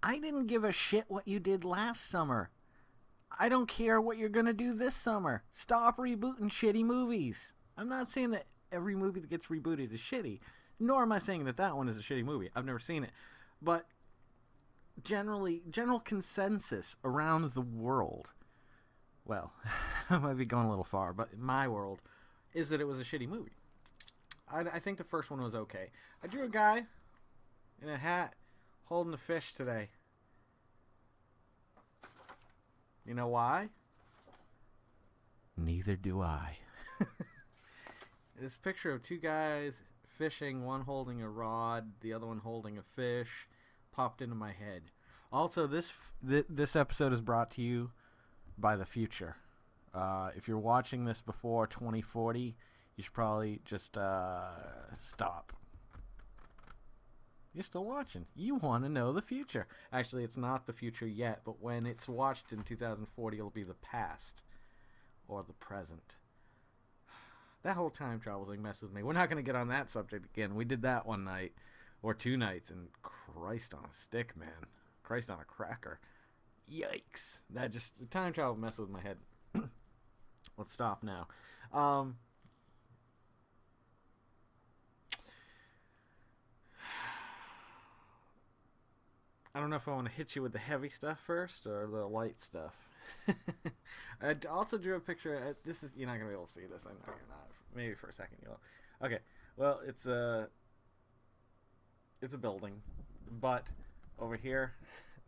I didn't give a shit what you did last summer. I don't care what you're gonna do this summer. Stop rebooting shitty movies. I'm not saying that every movie that gets rebooted is shitty, nor am I saying that that one is a shitty movie. I've never seen it. But general consensus around the world, well, I might be going a little far, but in my world, is that it was a shitty movie. I think the first one was okay. I drew a guy in a hat holding a fish today. You know why? Neither do I. This picture of two guys fishing, one holding a rod, the other one holding a fish, popped into my head. Also, this episode is brought to you by the future. If you're watching this before 2040, you should probably just stop. You're still watching. You want to know the future. Actually, it's not the future yet, but when it's watched in 2040, it'll be the past or the present. That whole time travel thing messes with me. We're not going to get on that subject again. We did that one night or two nights, and Christ on a stick, man. Christ on a cracker. Yikes. That just, time travel messes with my head. Let's stop now. I don't know if I want to hit you with the heavy stuff first or the light stuff. I also drew a picture. This is, you're not gonna be able to see this. I know you're not. Maybe for a second you'll. Okay. Well, it's a building, but over here,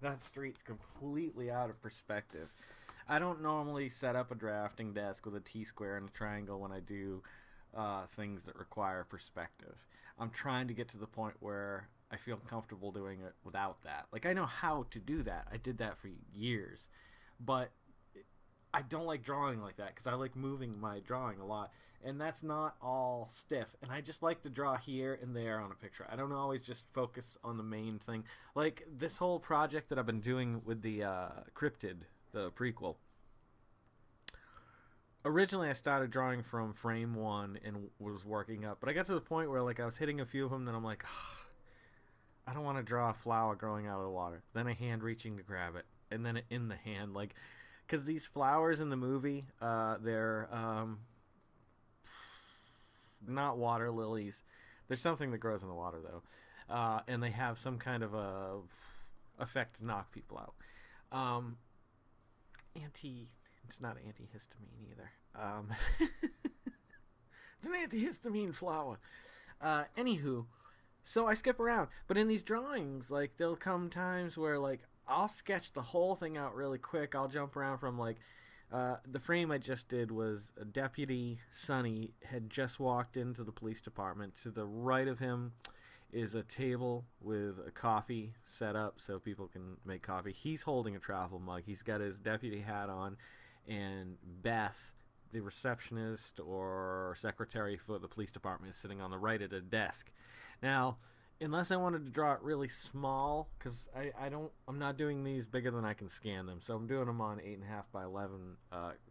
that street's completely out of perspective. I don't normally set up a drafting desk with a T-square and a triangle when I do things that require perspective. I'm trying to get to the point where I feel comfortable doing it without that. Like, I know how to do that. I did that for years. But I don't like drawing like that because I like moving my drawing a lot. And that's not all stiff. And I just like to draw here and there on a picture. I don't always just focus on the main thing. Like, this whole project that I've been doing with the Cryptid, the prequel. Originally, I started drawing from frame one and was working up. But I got to the point where, like, I was hitting a few of them, then I'm like, I don't want to draw a flower growing out of the water. Then a hand reaching to grab it, and then in the hand, like, because these flowers in the movie, they're not water lilies. There's something that grows in the water though, and they have some kind of a effect to knock people out. It's not antihistamine either. It's an antihistamine flower. Anywho. So I skip around. But in these drawings, like, there'll come times where, like, I'll sketch the whole thing out really quick. I'll jump around from, like, the frame I just did was a Deputy Sonny had just walked into the police department. To the right of him is a table with a coffee set up so people can make coffee. He's holding a travel mug. He's got his deputy hat on. And Beth, the receptionist or secretary for the police department, is sitting on the right at a desk. Now, unless I wanted to draw it really small, because I'm not doing these bigger than I can scan them, so I'm doing them on 8.5 by 11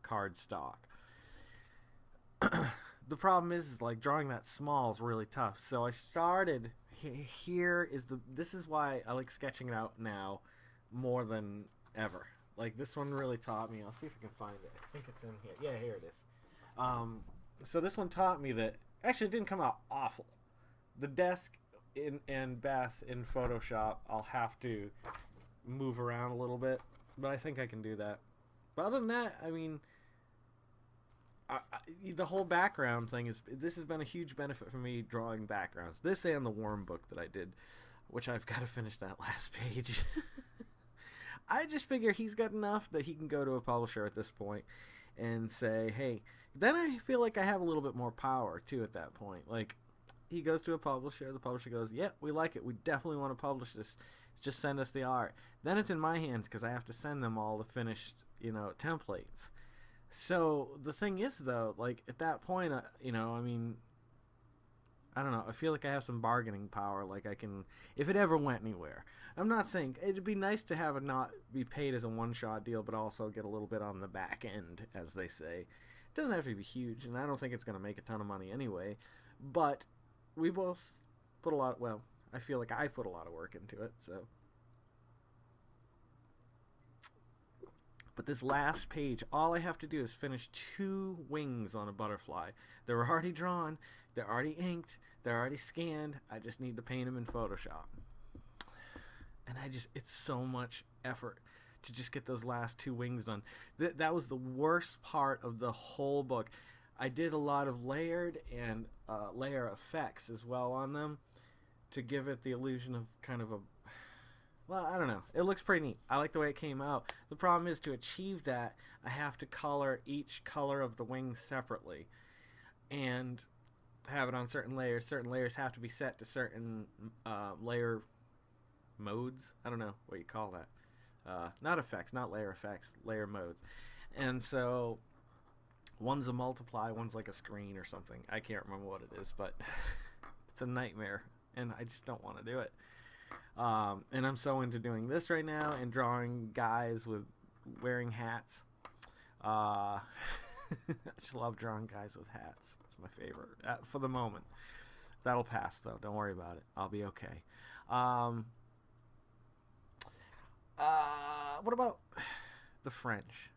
card stock. The problem is, like, drawing that small is really tough. So I started this is why I like sketching it out now more than ever. Like, this one really taught me. I'll see if I can find it. I think it's in here. Yeah, here it is. So this one taught me that actually it didn't come out awful. The desk and Beth in Photoshop, I'll have to move around a little bit, but I think I can do that. But other than that, I mean, the whole background thing this has been a huge benefit for me drawing backgrounds. This and the Worm book that I did, which I've got to finish that last page. I just figure he's got enough that he can go to a publisher at this point and say, hey, then I feel like I have a little bit more power too at that point. Like, he goes to a publisher, the publisher goes, yeah, we like it, we definitely want to publish this, just send us the art. Then it's in my hands because I have to send them all the finished, templates. So the thing is, though, like, at that point, I mean, I don't know, I feel like I have some bargaining power. Like, I can, if it ever went anywhere. I'm not saying, it'd be nice to have it not be paid as a one-shot deal, but also get a little bit on the back end, as they say. It doesn't have to be huge, and I don't think it's going to make a ton of money anyway, but we both put a lot, well, I feel like I put a lot of work into it, so But this last page, all I have to do is finish 2 wings on a butterfly. They're already drawn, they're already inked, they're already scanned. I just need to paint them in Photoshop. And it's so much effort to just get those last 2 wings done. That was the worst part of the whole book. I did a lot of layered and layer effects as well on them to give it the illusion of kind of a... Well, I don't know. It looks pretty neat. I like the way it came out. The problem is, to achieve that, I have to color each color of the wings separately and have it on certain layers. Certain layers have to be set to certain layer modes. I don't know what you call that. Not effects, not layer effects, layer modes. And so one's a multiply, one's like a screen or something. I can't remember what it is, but it's a nightmare, and I just don't want to do it. And I'm so into doing this right now and drawing guys with wearing hats. I just love drawing guys with hats. It's my favorite for the moment. That'll pass, though. Don't worry about it. I'll be okay. What about the French?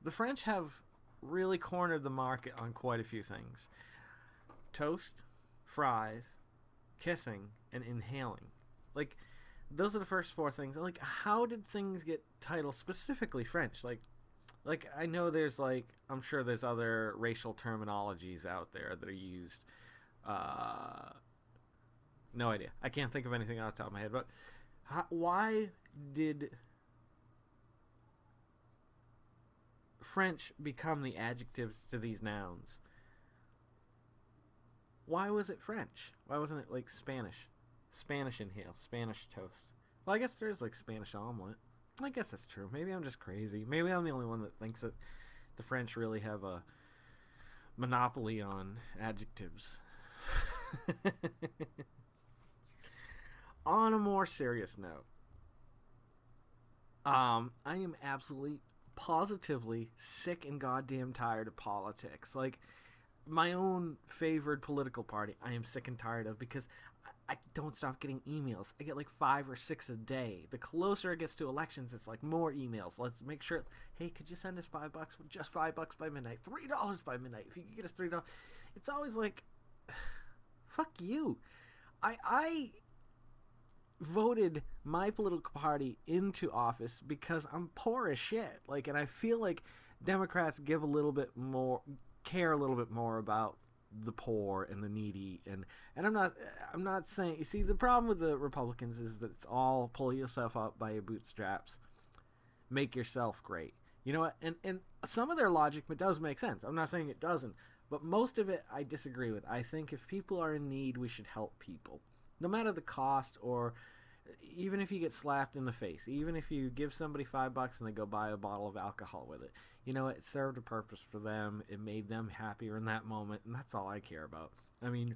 The French have really cornered the market on quite a few things. Toast, fries, kissing, and inhaling. Like, those are the first 4 things. Like, how did things get titled specifically French? Like I know there's I'm sure there's other racial terminologies out there that are used. No idea. I can't think of anything off the top of my head. But why did French become the adjectives to these nouns? Why was it French? Why wasn't it like Spanish? Spanish inhale, Spanish toast. Well, I guess there's like Spanish omelet. I guess that's true. Maybe I'm just crazy. Maybe I'm the only one that thinks that the French really have a monopoly on adjectives. On a more serious note, I am absolutely, positively sick and goddamn tired of politics. Like, my own favored political party, I am sick and tired of, because I don't stop getting emails. I get like 5 or 6 a day. The closer it gets to elections, it's like more emails. Let's make sure. Hey, could you send us $5? Just $5 by midnight. $3 by midnight. If you could get us $3, it's always like, fuck you. I voted my political party into office because I'm poor as shit. Like, and I feel like Democrats give a little bit more, care a little bit more about the poor and the needy, and I'm not saying, you see, the problem with the Republicans is that it's all pull yourself up by your bootstraps, make yourself great, you know what, and some of their logic does make sense. I'm not saying it doesn't, but most of it I disagree with. I think if people are in need, we should help people, no matter the cost, or even if you get slapped in the face, even if you give somebody $5 and they go buy a bottle of alcohol with it, you know, it served a purpose for them. It made them happier in that moment, and that's all I care about. I mean,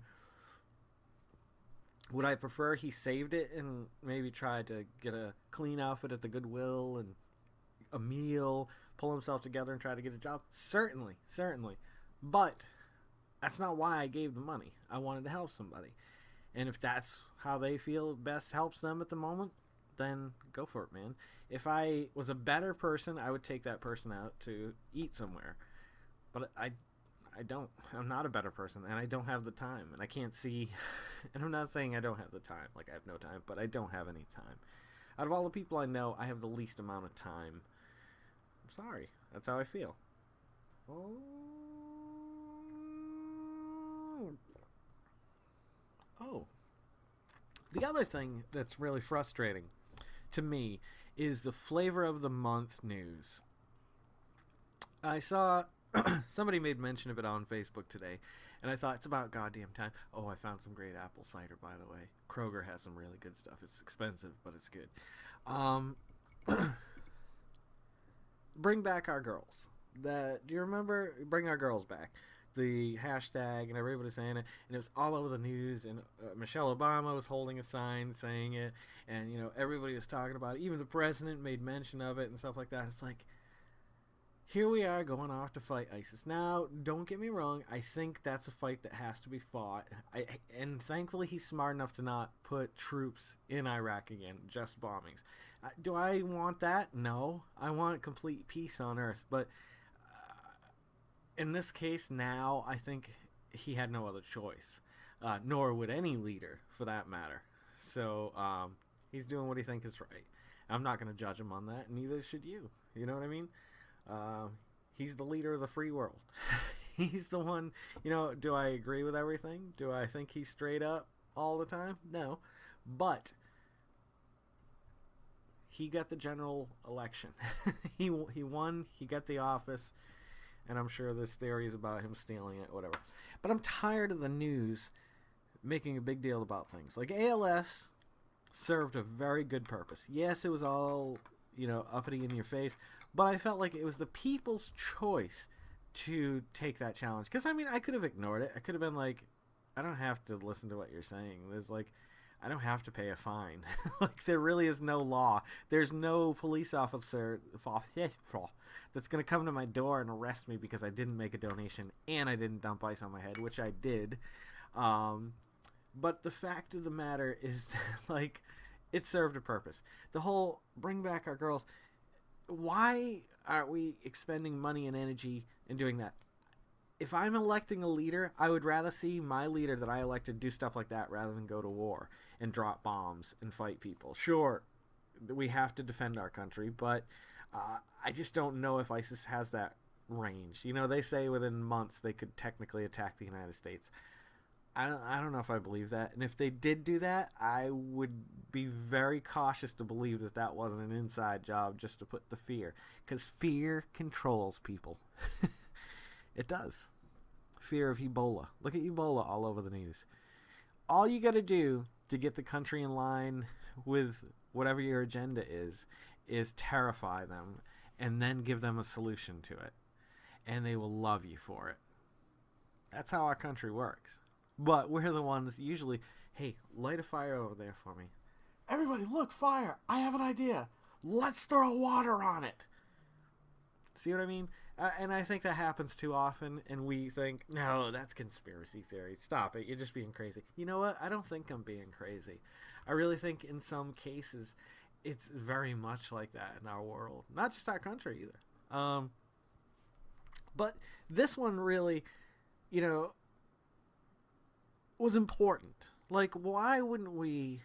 would I prefer he saved it and maybe tried to get a clean outfit at the Goodwill and a meal, pull himself together and try to get a job? Certainly. But that's not why I gave the money. I wanted to help somebody. And if that's how they feel best helps them at the moment, then go for it, man. If I was a better person, I would take that person out to eat somewhere. But I don't. I'm not a better person, and I don't have the time, and I can't see. And I'm not saying I don't have the time. Like, I have no time, but I don't have any time. Out of all the people I know, I have the least amount of time. I'm sorry. That's how I feel. Oh. The other thing that's really frustrating to me is the flavor of the month news. I saw somebody made mention of it on Facebook today, and I thought, it's about goddamn time. Oh, I found some great apple cider, by the way. Kroger has some really good stuff. It's expensive, but it's good. Bring back our girls. Do you remember? Bring our girls back. The hashtag, and everybody saying it, and it was all over the news, and Michelle Obama was holding a sign saying it, and, you know, everybody was talking about it. Even the president made mention of it and stuff like that. It's like, here we are going off to fight ISIS. Now, don't get me wrong, I think that's a fight that has to be fought, and thankfully he's smart enough to not put troops in Iraq again, just bombings. Do I want that? No. I want complete peace on earth. But in this case, now I think he had no other choice, nor would any leader for that matter. So he's doing what he thinks is right. I'm not going to judge him on that, and neither should you. You know what I mean? He's the leader of the free world. He's the one. Do I agree with everything? Do I think he's straight up all the time? No. But he got the general election. he won. He got the office. And I'm sure there's theories about him stealing it, whatever. But I'm tired of the news making a big deal about things. Like ALS served a very good purpose. Yes, it was all, uppity in your face. But I felt like it was the people's choice to take that challenge. Because, I could have ignored it. I could have been like, I don't have to listen to what you're saying. I don't have to pay a fine. There really is no law. There's no police officer that's going to come to my door and arrest me because I didn't make a donation and I didn't dump ice on my head, which I did. But the fact of the matter is that, it served a purpose. The whole bring back our girls. Why aren't we expending money and energy in doing that? If I'm electing a leader, I would rather see my leader that I elected do stuff like that rather than go to war and drop bombs and fight people. Sure, we have to defend our country, but I just don't know if ISIS has that range. They say within months they could technically attack the United States. I don't know if I believe that. And if they did do that, I would be very cautious to believe that that wasn't an inside job just to put the fear. Because fear controls people. It does. Fear of Ebola. Look at Ebola all over the news. All you got to do to get the country in line with whatever your agenda is terrify them and then give them a solution to it. And they will love you for it. That's how our country works. But we're the ones usually, hey, light a fire over there for me. Everybody, look, fire. I have an idea. Let's throw water on it. See what I mean? And I think that happens too often, and we think, no, that's conspiracy theory. Stop it. You're just being crazy. You know what? I don't think I'm being crazy. I really think in some cases it's very much like that in our world. Not just our country either. But this one really, was important. Why wouldn't we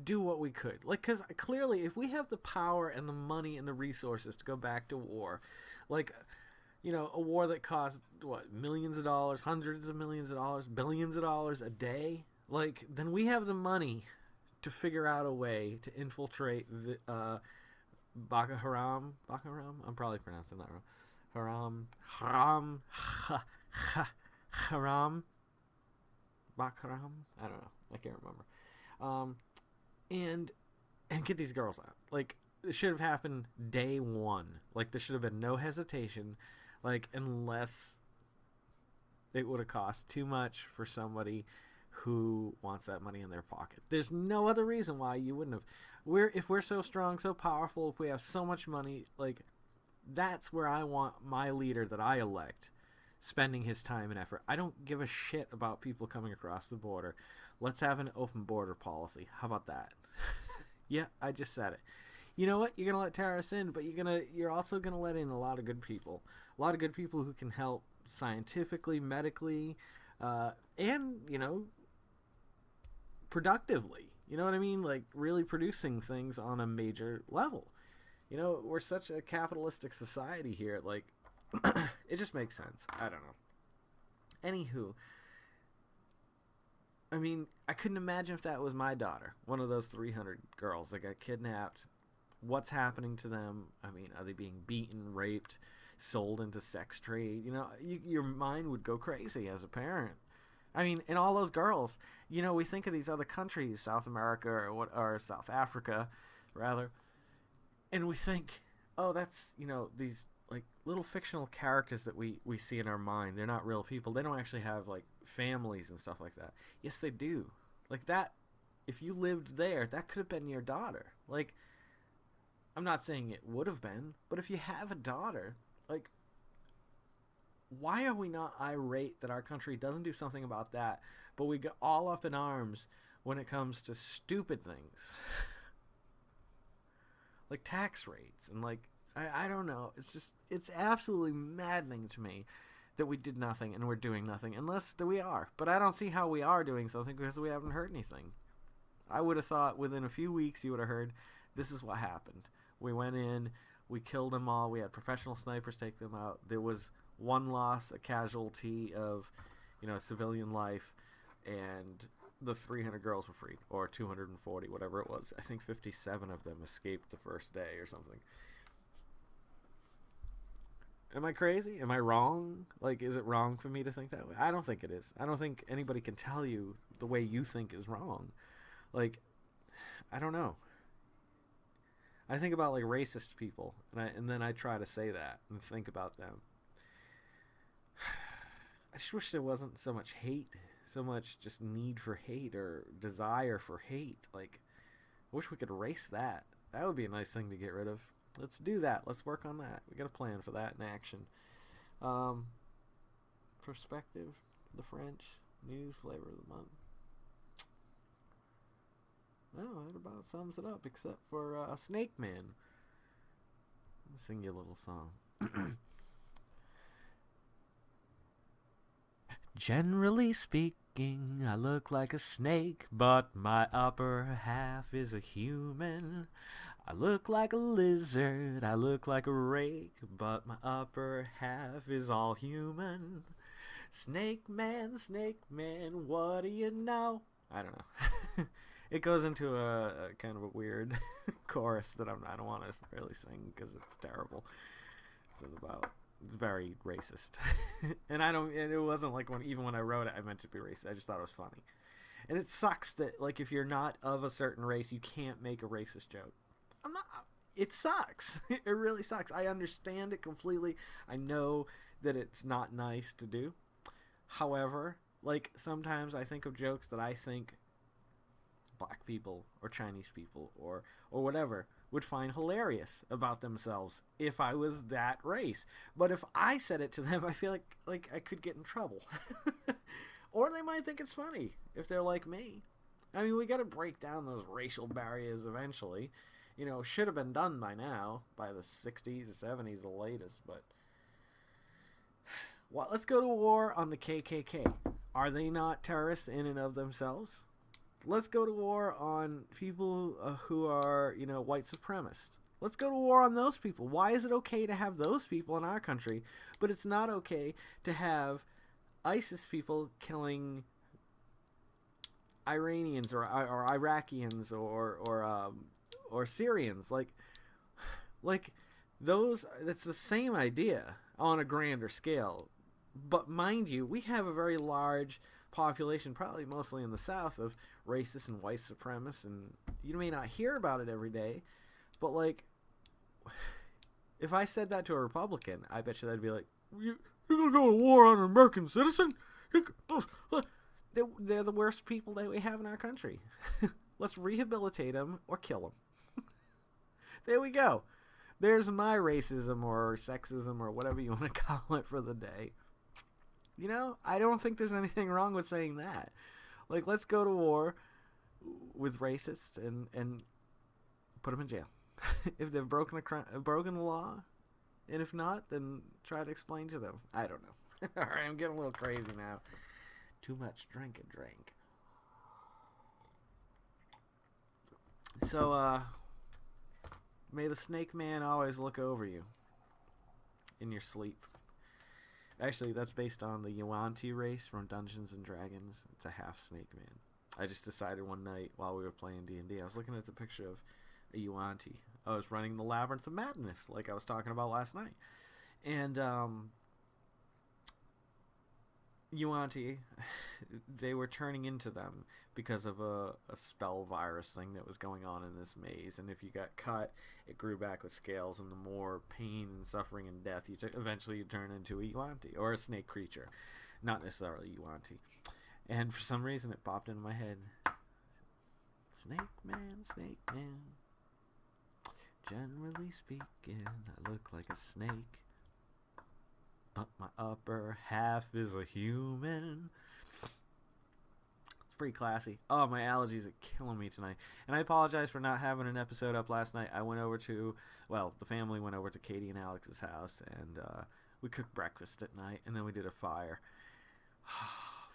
do what we could? Because clearly if we have the power and the money and the resources to go back to war, a war that costs, millions of dollars, hundreds of millions of dollars, billions of dollars a day, then we have the money to figure out a way to infiltrate the Boko Haram. Boko Haram? I'm probably pronouncing that wrong. Haram. Bakaram? I don't know. I can't remember. And get these girls out. It should have happened day one. There should have been no hesitation. Unless it would have cost too much for somebody who wants that money in their pocket. There's no other reason why you wouldn't have. If we're so strong, so powerful, if we have so much money, that's where I want my leader that I elect spending his time and effort. I don't give a shit about people coming across the border. Let's have an open border policy. How about that? Yeah, I just said it. You know what? You're gonna let terrorists in, but you're also gonna let in a lot of good people. A lot of good people who can help scientifically, medically, and productively. You know what I mean? Really producing things on a major level. We're such a capitalistic society here. It just makes sense. I don't know. Anywho, I couldn't imagine if that was my daughter, one of those 300 girls that got kidnapped. What's happening to them? Are they being beaten, raped, sold into sex trade? Your mind would go crazy as a parent. And all those girls, we think of these other countries, South America or South Africa, rather, and we think, oh, that's, these little fictional characters that we see in our mind. They're not real people. They don't actually have families and stuff like that. Yes, they do. That, if you lived there, that could have been your daughter. I'm not saying it would have been, but if you have a daughter, why are we not irate that our country doesn't do something about that, but we get all up in arms when it comes to stupid things? like tax rates and like I don't know. It's just it's absolutely maddening to me that we did nothing and we're doing nothing unless that we are. But I don't see how we are doing something because we haven't heard anything. I would have thought within a few weeks you would have heard this is what happened. We went in, we killed them all. We had professional snipers take them out. There was one loss, a casualty of, civilian life, and the 300 girls were freed, or 240, whatever it was. I think 57 of them escaped the first day or something. Am I crazy? Am I wrong? Like, is it wrong for me to think that way? I don't think it is. I don't think anybody can tell you the way you think is wrong. Like, I don't know. I think about like racist people, and then I try to say that and think about them. I just wish there wasn't so much hate, so much just need for hate or desire for hate. Like, I wish we could erase that. That would be a nice thing to get rid of. Let's do that. Let's work on that. We got a plan for that in action. Perspective, the French news flavor of the month. Well, that about sums it up, except for Snake Man. Let me sing you a little song. Generally speaking, I look like a snake, but my upper half is a human. I look like a lizard, I look like a rake, but my upper half is all human. Snake man, what do you know? I don't know. It goes into a kind of a weird chorus that I don't want to really sing because it's terrible. It's very racist. And it wasn't like even when I wrote it, I meant to be racist. I just thought it was funny. And it sucks that, like, if you're not of a certain race, you can't make a racist joke. It sucks. It really sucks. I understand it completely. I know that it's not nice to do. However, like, sometimes I think of jokes that I think black people or Chinese people or whatever would find hilarious about themselves if I was that race. But if I said it to them, I feel like I could get in trouble. Or they might think it's funny if they're like me. I mean, we got to break down those racial barriers eventually. Should have been done by now, by the 60s, 70s, the latest, but well, let's go to war on the KKK. Are they not terrorists in and of themselves? Let's go to war on people who are, white supremacists. Let's go to war on those people. Why is it okay to have those people in our country, but it's not okay to have ISIS people killing Iranians or Iraqians or Syrians? Like those. That's the same idea on a grander scale. But mind you, we have a very large population, probably mostly in the South, of racists and white supremacists, and you may not hear about it every day, but like, if I said that to a Republican, I bet you they'd be like, you're gonna go to war on an American citizen? They're the worst people that we have in our country. Let's rehabilitate them or kill them. There we go. There's my racism or sexism or whatever you want to call it for the day. I don't think there's anything wrong with saying that. Like, let's go to war with racists and put them in jail. If they've broken the law, and if not, then try to explain to them. I don't know. All right, I'm getting a little crazy now. Too much drink. So, may the Snake Man always look over you in your sleep. Actually, that's based on the Yuan-Ti race from Dungeons & Dragons. It's a half Snake Man. I just decided one night while we were playing D&D, I was looking at the picture of a Yuan-Ti. I was running the Labyrinth of Madness, like I was talking about last night. And Yuan-Ti, they were turning into them because of a spell virus thing that was going on in this maze. And if you got cut, it grew back with scales, and the more pain and suffering and death, eventually you turn into a Yuan-Ti, or a snake creature. Not necessarily Yuan-Ti. And for some reason, it popped into my head. Snake Man. Generally speaking, I look like a snake, but my upper half is a human. It's pretty classy. Oh, my allergies are killing me tonight. And I apologize for not having an episode up last night. I went over to, well, the family went over to Katie and Alex's house, and we cooked breakfast at night, and then we did a fire.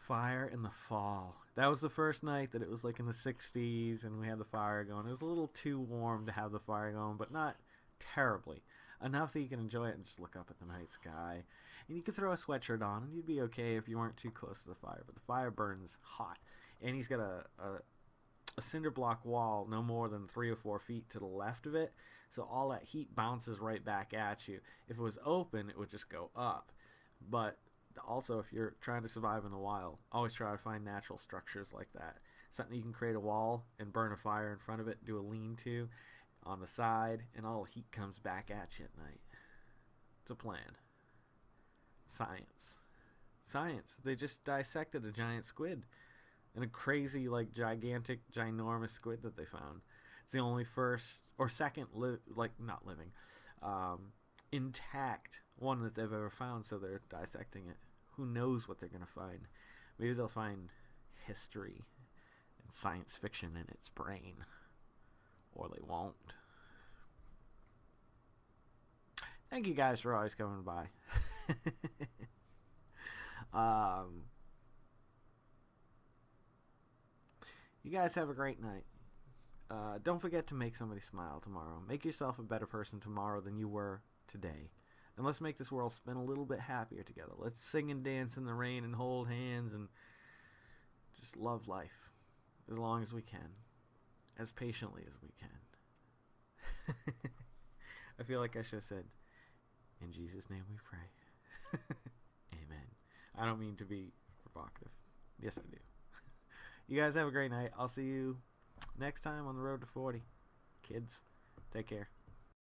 Fire in the fall. That was the first night that it was like in the 60s, and we had the fire going. It was a little too warm to have the fire going, but not terribly. Enough that you can enjoy it and just look up at the night sky. And you could throw a sweatshirt on, and you'd be okay if you weren't too close to the fire. But the fire burns hot. And he's got a cinder block wall no more than 3 or 4 feet to the left of it. So all that heat bounces right back at you. If it was open, it would just go up. But also, if you're trying to survive in the wild, always try to find natural structures like that. Something you can create a wall and burn a fire in front of it, do a lean-to on the side, and all the heat comes back at you at night. It's a plan. Science. They just dissected a giant squid, and a crazy, like, gigantic, ginormous squid that they found. It's the only first or second, not living, intact one that they've ever found. So they're dissecting it. Who knows what they're gonna find? Maybe they'll find history and science fiction in its brain, or they won't. Thank you guys for always coming by. You guys have a great night. Don't forget to make somebody smile tomorrow. Make yourself a better person tomorrow than you were today. And let's make this world spin a little bit happier together. Let's sing and dance in the rain and hold hands and just love life as long as we can. As patiently as we can. I feel like I should have said, in Jesus' name we pray. Amen. I don't mean to be provocative. Yes, I do. You guys have a great night. I'll see you next time on the road to 40. Kids, take care.